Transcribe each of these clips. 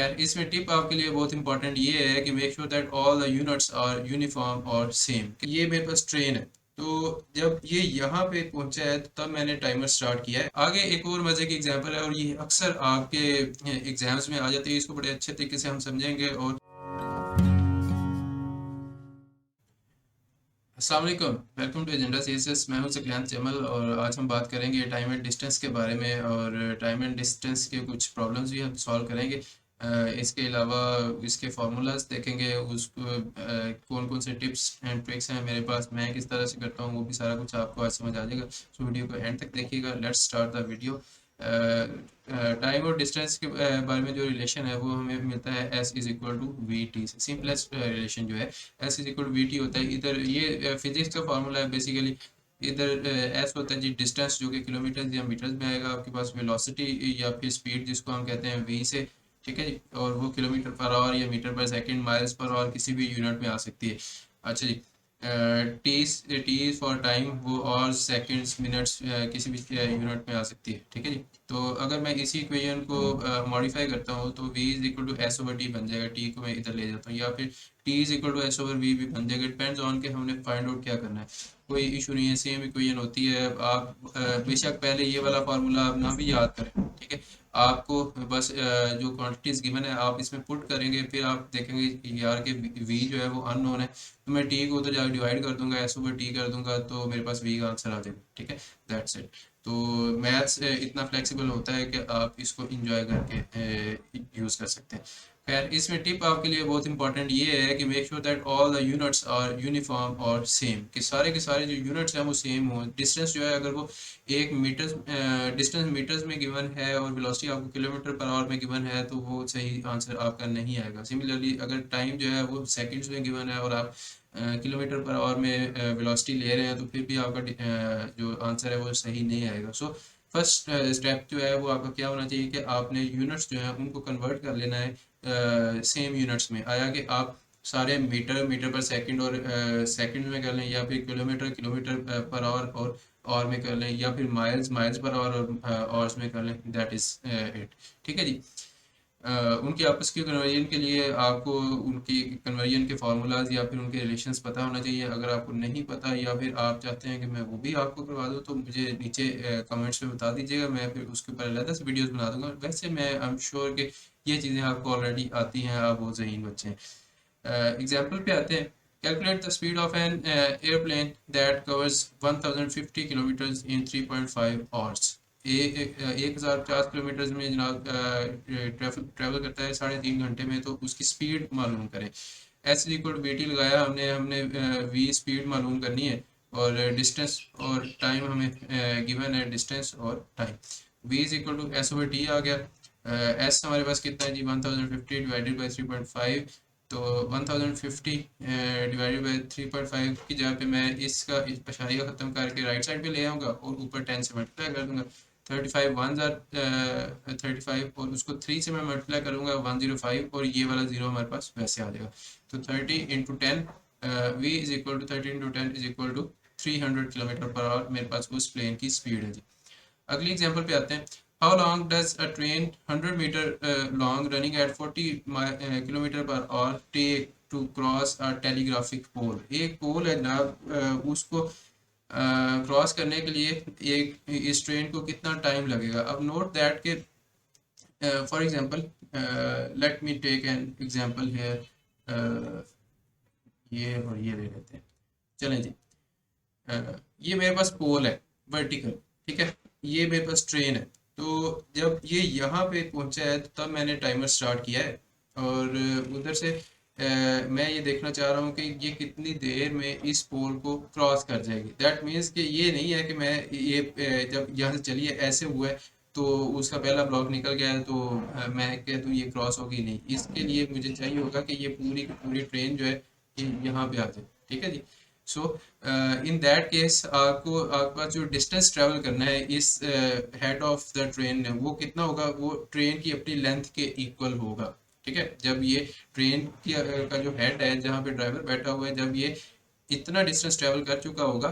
खैर इसमें टिप आपके लिए बहुत इंपॉर्टेंट ये है कि make sure that all the units are uniform और सेम। ये मेरे पास ट्रेन है, तो जब ये यहाँ पे पहुंचा है तो तब मैंने टाइमर स्टार्ट किया है। आगे एक और मजे की एग्जांपल है और ये अक्सर आपके एग्जाम्स में आ जाती है, इसको बड़े अच्छे तरीके से हम समझेंगे। और अस्सलाम वालेकुम, वेलकम टू एजेंडा सीएसएस। मैं हूं सकलियान जमल और आज हम बात करेंगे टाइम एंड डिस्टेंस के बारे में, और टाइम एंड डिस्टेंस के कुछ प्रॉब्लम्स भी हम सॉल्व करेंगे। इसके अलावा इसके फार्मूलाज देखेंगे, उसको कौन कौन से टिप्स एंड ट्रिक्स हैं मेरे पास, मैं किस तरह से करता हूं, वो भी सारा कुछ आपको आज समझ आ जाएगा। सो वीडियो को एंड तक देखिएगा। Let's start the video. Time और डिस्टेंस के बारे में जो रिलेशन है वो हमें मिलता है S is equal to V T से। सिंपलेस्ट रिलेशन जो है S is equal to V T होता है। इधर ये फिजिक्स का फार्मूला है बेसिकली। इधर एस होता है जी डिस्टेंस, जो कि किलोमीटर या मीटर्स में आएगा। आपके पास वेलोसिटी या फिर स्पीड जिसको हम कहते हैं वी से, ठीक है जी, और वो किलोमीटर पर आवर या मीटर पर सेकंड, माइल्स पर आवर किसी भी यूनिट में आ सकती है। अच्छा जी, टी फॉर टाइम, वो और सेकंड्स मिनट्स किसी भी यूनिट में आ सकती है, ठीक है जी। तो अगर मैं इसी इक्वेशन को मॉडिफाई करता हूँ तो v is equal to S over T बन जाएगा। t को मैं इधर ले जाता हूँ, या फिर t is equal to S over V भी बन जाएगा। डिपेंड्स ऑन के हमने फाइंड आउट क्या करना है, कोई इशू नहीं है, सेम इक्वेशन होती है। आप बेशक पहले ये वाला फार्मूला आप ना भी याद करें, ठीक है। आपको बस जो क्वांटिटीज गिवन है आप इसमें पुट करेंगे, फिर आप देखेंगे कि यार के v जो है वो अननोन है, तो मैं टी को उधर जाकर डिवाइड कर दूंगा, एस ओवर टी कर दूंगा, तो मेरे पास वी का आंसर आ जाएगा, ठीक है। That's it. तो मैथ्स इतना फ्लेक्सिबल होता है कि आप इसको इंजॉय करके यूज़ कर सकते हैं। खैर इसमें टिप आपके लिए बहुत इंपॉर्टेंट ये है कि make sure that all the units are uniform और सेम, कि सारे के सारे जो यूनिट्स हैं वो सेम हो। डिस्टेंस जो है अगर वो एक मीटर डिस्टेंस मीटर्स में गिवन है और वेलोसिटी आपको किलोमीटर पर आवर में गिवन है, तो वो सही आंसर आपका नहीं आएगा। सिमिलरली अगर टाइम जो है वो सेकंड्स में गिवन है और आप किलोमीटर पर आवर में वेलोसिटी ले रहे हैं, तो फिर भी आपका जो आंसर है वो सही नहीं आएगा। सो फर्स्ट स्टेप जो है वो आपका क्या होना चाहिए कि आपने यूनिट्स जो है उनको कन्वर्ट कर लेना है सेम यूनिट्स में। आया कि आप सारे मीटर मीटर पर सेकंड और सेकंड में कर लें, या फिर किलोमीटर किलोमीटर पर आवर में कर लें, या फिर माइल्स माइल्स पर आवर और आवर्स में कर लें। दैट इज इट, ठीक है जी। उनकी आपस की कन्वर्जन के लिए आपको उनकी कन्वर्जन के फार्मूलाज या फिर उनके रिलेशंस पता होना चाहिए। अगर आपको नहीं पता या फिर आप चाहते हैं कि मैं वो भी आपको करवा दूँ, तो मुझे नीचे कमेंट्स में बता दीजिएगा, मैं फिर उसके ऊपर अलग से वीडियोस बना दूंगा। वैसे मैं आई एम श्योर कि ये चीज़ें आपको ऑलरेडी आती हैं, आप वो ज़हीन बच्चे हैं। एग्जाम्पल पे आते हैं। Calculate the speed of an airplane that covers 1050 kilometres in 3.5 hours. 1050 kilometre में जनाब ट्रैवल करता है 3.5 घंटे में, तो उसकी स्पीड मालूम करें। एस इक्वल वी टी लगाया हमने हमने वी स्पीड मालूम करनी है, और डिस्टेंस और टाइम हमें गिवन है, डिस्टेंस और time. V is equal to S over t आ गया। एस हमारे पास कितना है जी, 1050 डिवाइडेड बाई 3.5। तो 1050 डिवाइडेड बाई 3.5 की जगह पे मैं इसका इस पछाड़िया ख़त्म करके राइट साइड पे ले आऊँगा और ऊपर 10 से मल्टीप्लाई कर दूंगा। 35 वन ज़ार 35, और उसको 3 से मैं मल्टीप्लाई करूँगा 105, और ये वाला जीरो हमारे पास वैसे आ जाएगा। तो 30 into 10, V is equal to 30 into 10 is equal to 300 kilometre per hour मेरे पास उस प्लेन की स्पीड है जी। अगली एग्जांपल पे आते हैं। How long does a train 100 metre long running at 40 kilometre per hour take to cross a telegraphic pole. एक पोल है जनाब, उसको क्रॉस करने के लिए एक इस ट्रेन को कितना टाइम लगेगा। अब नोट दैट के for example let me take an example here. ये और ये ले लेते हैं, चलें जी। ये मेरे पास पोल है वर्टिकल, ठीक है। ये मेरे पास ट्रेन है। तो जब ये यहाँ पे पहुंचा है तो तब मैंने टाइमर स्टार्ट किया है, और उधर से मैं ये देखना चाह रहा हूँ कि ये कितनी देर में इस पोल को क्रॉस कर जाएगी। दैट मीन्स कि ये नहीं है कि मैं ये जब यहाँ से चलिए ऐसे हुआ है तो उसका पहला ब्लॉक निकल गया है, तो मैं कह दूँ ये क्रॉस होगी, नहीं। इसके लिए मुझे चाहिए होगा कि ये पूरी की पूरी ट्रेन जो है ये यहाँ पे आ जाए, ठीक है जी। सो इन दैट केस आपको आपका जो डिस्टेंस ट्रेवल करना है इस हेड ऑफ द ट्रेन, वो कितना होगा, वो ट्रेन की अपनी लेंथ के इक्वल होगा, ठीक है। जब ये ट्रेन की का जो हेड है जहाँ पे ड्राइवर बैठा हुआ है, जब ये इतना डिस्टेंस ट्रेवल कर चुका होगा,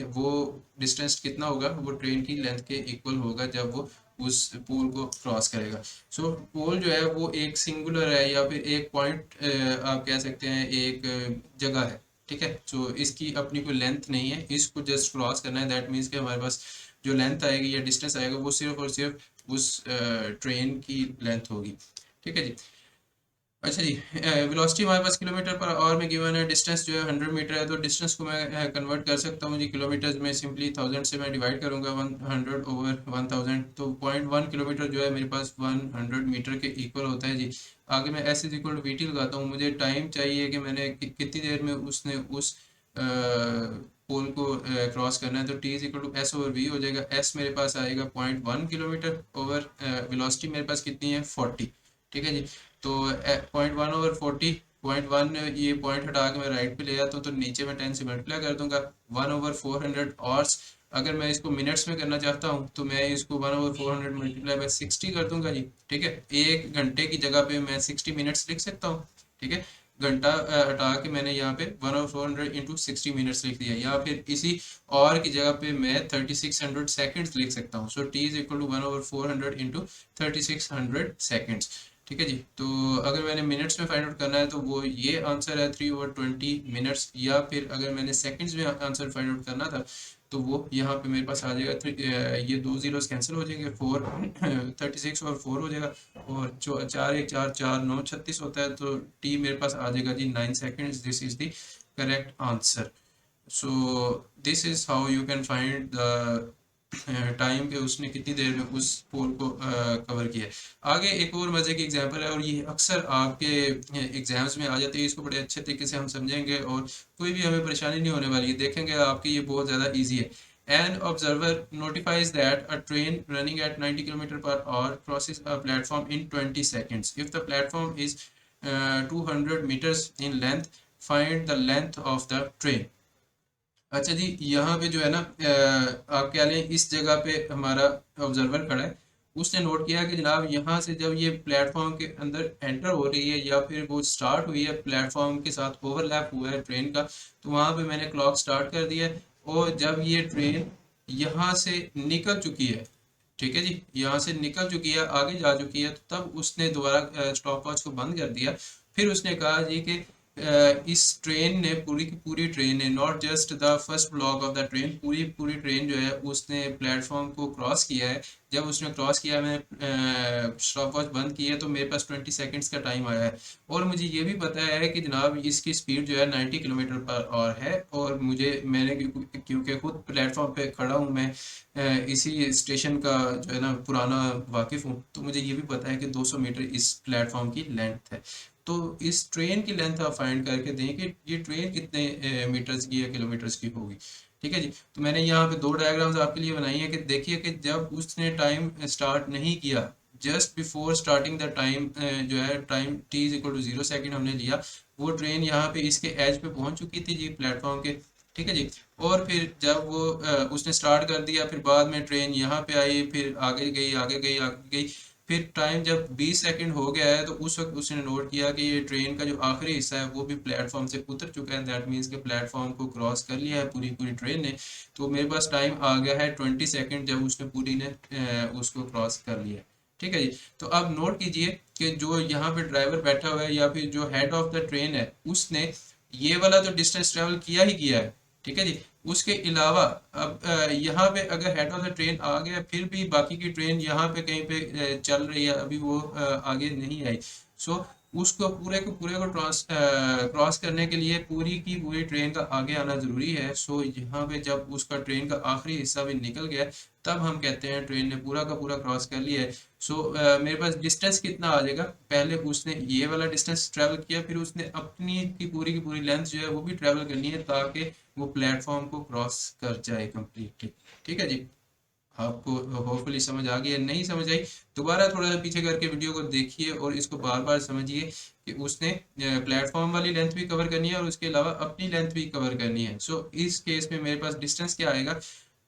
वो डिस्टेंस कितना होगा, वो ट्रेन की लेंथ के इक्वल होगा जब वो उस पोल को क्रॉस करेगा। सो पोल जो है वो एक सिंगुलर है या फिर एक पॉइंट आप कह सकते हैं, एक जगह है, ठीक है। सो इसकी अपनी कोई लेंथ नहीं है, इसको जस्ट क्रॉस करना है। दैट मीन्स कि हमारे पास जो लेंथ आएगी या डिस्टेंस आएगा वो सिर्फ और सिर्फ उस ट्रेन की लेंथ होगी, ठीक है जी। अच्छा जी, वेलोसिटी हमारे पास किलोमीटर पर आवर में गिवन है, डिस्टेंस जो है 100 मीटर है, तो डिस्टेंस को मैं कन्वर्ट कर सकता हूँ जी किलोमीटर्स में। सिंपली 1000 से मैं डिवाइड करूँगा 100 ओवर 1000, तो 0.1 किलोमीटर जो है मेरे पास 100 मीटर के इक्वल होता है जी। आगे मैं S is equal to V T लगाता हूँ। मुझे टाइम चाहिए कि मैंने कितनी देर में उसने उस पोल को क्रॉस करना है, तो T is equal to S over V हो जाएगा। एस मेरे पास आएगा 0.1 किलोमीटर ओवर वेलोसिटी मेरे पास कितनी है 40, ठीक है जी। तो 0.1 ओवर 40, 0.1 ये पॉइंट हटा के मैं राइट पे ले जाता हूँ, तो नीचे मैं 10 से मल्टीप्लाई कर दूंगा। 1 ओवर 400 आवर्स, अगर मैं इसको मिनट्स में करना चाहता हूँ तो मैं इसको 1 ओवर 400 मल्टीप्लाई बाई 60 कर दूंगा जी, ठीक है। एक घंटे की जगह पे मैं 60 मिनट्स लिख सकता हूँ, ठीक है। घंटा हटा के मैंने यहाँ पे 1 ओवर 400 इंटू 60 मिनट्स लिख दिया, या फिर इसी और की जगह पे मैं 3600 सेकेंड्स लिख सकता हूँ। So t is equal to 1 over 400 into 3600 seconds, ठीक है जी। तो अगर मैंने मिनट्स में फाइंड आउट करना है तो वो ये आंसर है 3 ओवर 20 मिनट्स, या फिर अगर मैंने सेकंड्स में आंसर फाइंड आउट करना था तो वो यहाँ पे मेरे पास आ जाएगा ये दो जीरोस कैंसिल हो जाएंगे, 36 और 4 हो जाएगा, और 4 1 4 4 9 36 होता है, तो टी मेरे पास आ जाएगा जी 9 seconds. This is the correct answer. So this is how you can find the time पे उसने कितनी देर में उस पोल को कवर किया है। आगे एक और मजे की एग्जांपल है, और ये अक्सर आपके एग्जाम्स में आ जाती है, इसको बड़े अच्छे तरीके से हम समझेंगे और कोई भी हमें परेशानी नहीं होने वाली है, देखेंगे आपके ये बहुत ज़्यादा ईजी है। An observer notifies that a train running at 90 km per hour crosses a platform in 20 seconds. If the platform is 200 meters in length, find the length of the train. अच्छा जी, यहाँ पे जो है ना आप क्या लें, इस जगह पे हमारा ऑब्जर्वर खड़ा है, उसने नोट किया कि जनाब यहाँ से जब ये प्लेटफॉर्म के अंदर एंटर हो रही है या फिर वो स्टार्ट हुई है, प्लेटफॉर्म के साथ ओवरलैप हुआ है ट्रेन का, तो वहाँ पे मैंने क्लॉक स्टार्ट कर दिया है। और जब ये ट्रेन यहाँ से निकल चुकी है, ठीक है जी, यहाँ से निकल चुकी है, आगे जा चुकी है, तो तब उसने दोबारा स्टॉप वॉच को बंद कर दिया। फिर उसने कहा जी कि इस ट्रेन ने, पूरी की पूरी ट्रेन ने, not just the first block of the train, पूरी पूरी ट्रेन जो है उसने प्लेटफॉर्म को क्रॉस किया है। जब उसने क्रॉस किया, मैंने स्टॉप वॉच बंद की है, तो मेरे पास 20 सेकंड्स का टाइम आया है। और मुझे ये भी पता है कि जनाब इसकी स्पीड जो है 90 किलोमीटर पर आवर है, और मैंने क्योंकि खुद प्लेटफॉर्म पे खड़ा हूँ मैं, इसी स्टेशन का जो है ना पुराना वाकिफ़ हूँ, तो मुझे ये भी पता है कि 200 मीटर इस प्लेटफॉर्म की लेंथ है। तो इस ट्रेन की लेंथ आप फाइंड करके दें कि ये ट्रेन कितने मीटर्स की या किलोमीटर्स की होगी, ठीक है जी। तो मैंने यहाँ पे दो डायग्राम्स आपके लिए बनाई है कि देखिए कि जब उसने टाइम स्टार्ट नहीं किया, just before starting the time, जो है time T is equal to 0 second हमने लिया, वो ट्रेन यहाँ पे इसके एज पे पहुंच चुकी थी जी प्लेटफॉर्म के, ठीक है जी। और फिर जब वो उसने स्टार्ट कर दिया, फिर बाद में ट्रेन यहाँ पे आई, फिर आगे गई आगे गई आगे गई, फिर टाइम जब 20 सेकंड हो गया है, तो उस वक्त उसने नोट किया कि ये ट्रेन का जो आखिरी हिस्सा है वो भी प्लेटफॉर्म से उतर चुका है। दैट मीन्स के प्लेटफॉर्म को क्रॉस कर लिया है पूरी पूरी ट्रेन ने। तो मेरे पास टाइम आ गया है 20 सेकंड, जब उसने पूरी ने उसको क्रॉस कर लिया, ठीक है जी। तो अब नोट कीजिए कि जो यहाँ पे ड्राइवर बैठा हुआ है या फिर जो हेड ऑफ द ट्रेन है, उसने ये वाला तो डिस्टेंस ट्रेवल किया ही किया है, ठीक है जी। उसके अलावा अब यहाँ पे अगर हेड ऑफ द ट्रेन आ गया, फिर भी बाकी की ट्रेन यहाँ पे कहीं पे चल रही है, अभी वो आगे नहीं आई। सो उसको पूरे को क्रॉस करने के लिए पूरी की पूरी ट्रेन का आगे आना जरूरी है। सो यहाँ पे जब उसका ट्रेन का आखिरी हिस्सा भी निकल गया, तब हम कहते हैं ट्रेन ने पूरा का पूरा क्रॉस कर लिया है। सो मेरे पास डिस्टेंस कितना आ जाएगा, पहले उसने ये वाला डिस्टेंस ट्रेवल किया, फिर उसने अपनी की पूरी लेंथ जो है वो भी ट्रेवल करनी है, ताकि वो प्लेटफॉर्म को क्रॉस कर जाए कम्प्लीटली, ठीक है जी। आपको होपफुली समझ आ गई है, नहीं समझ आई दोबारा थोड़ा सा पीछे करके वीडियो को देखिए और इसको बार बार समझिए कि उसने प्लेटफॉर्म वाली लेंथ भी कवर करनी है और उसके अलावा अपनी लेंथ भी कवर करनी है। सो इस केस में मेरे पास डिस्टेंस क्या आएगा,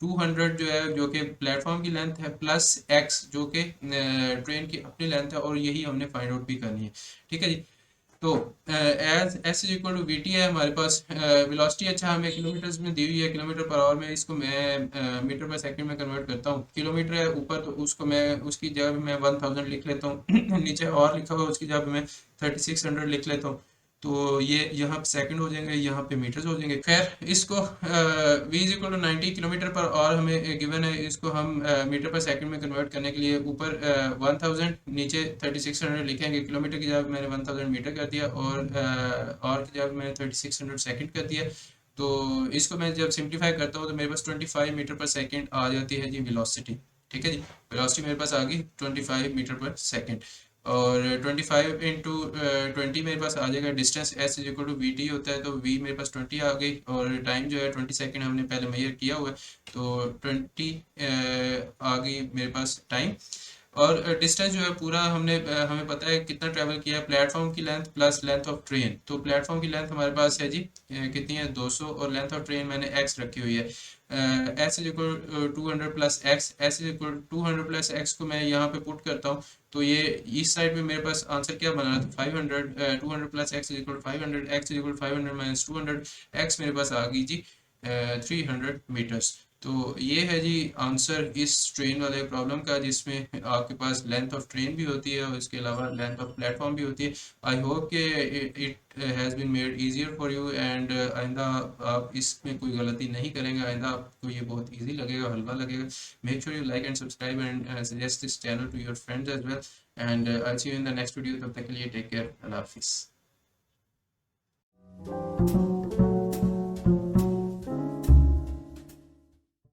200 जो है, जो कि प्लेटफॉर्म की लेंथ है, प्लस x जो कि ट्रेन की अपनी लेंथ है, और यही हमने फाइंड आउट भी करनी है, ठीक है जी। तो as S is equal to V T है हमारे पास। वेलोसिटी अच्छा हमें किलोमीटर्स में दी हुई है, किलोमीटर पर आवर में, इसको मैं मीटर पर सेकंड में कन्वर्ट करता हूँ। किलोमीटर है ऊपर तो उसको मैं उसकी जगह पे मैं 1000 लिख लेता हूँ नीचे और लिखा हुआ है उसकी जगह पे मैं 3600 लिख लेता हूँ। तो ये यहाँ पे सेकंड हो जाएंगे, यहाँ पे मीटर्स हो जाएंगे। खैर इसको v is equal to 90 kilometre per hour हमें गिवन है, इसको हम मीटर पर सेकंड में कन्वर्ट करने के लिए ऊपर 1000 नीचे 3600 लिखेंगे। किलोमीटर की जगह मैंने 1000 मीटर कर दिया और की जगह मैंने 3600 सेकंड कर दिया। तो इसको मैं जब सिंप्लीफाई करता हूँ तो मेरे पास 25 मीटर पर सेकंड आ जाती है जी वेलोसिटी। ठीक है जी, वेलोसिटी मेरे पास आ गई 25 मीटर पर सेकंड। और 25 इंटू 20 मेरे पास आ जाएगा distance, S is equal to V T होता है, तो वी मेरे पास 20 आ गई। और टाइम जो है 20 सेकेंड हमने पहले मेजर किया हुआ है, तो 20 आ गई मेरे पास टाइम। और डिस्टेंस जो है पूरा हमने हमें पता है कितना ट्रैवल किया है, प्लेटफॉर्म की length plus length of train. तो प्लेटफॉर्म की लेंथ हमारे पास है जी कितनी है 200, और लेंथ ऑफ ट्रेन मैंने एक्स रखी हुई है। S is equal 200 plus x, S is equal 200 plus x को मैं यहाँ पे पुट करता हूँ। तो ये इस साइड में मेरे पास आंसर क्या बना रहा था 500, 200 plus x is equal 500, x is equal 500 minus 200, x मेरे पास आ गई जी 300 मीटर्स। तो ये है जी आंसर इस ट्रेन वाले प्रॉब्लम का, जिसमें आपके पास लेंथ ऑफ ट्रेन भी होती है और इसके अलावा लेंथ ऑफ प्लेटफॉर्म भी होती है। आई होप कि it has been made easier for you, and आइंदा आप इसमें कोई गलती नहीं करेंगे, आइंदा आपको ये बहुत इजी लगेगा, हल्का लगेगा। Make sure you like and subscribe and suggest this channel to your friends as well, and I see you in the next video. तब तक के लिए टेक केयर, अल्लाह हाफिज़।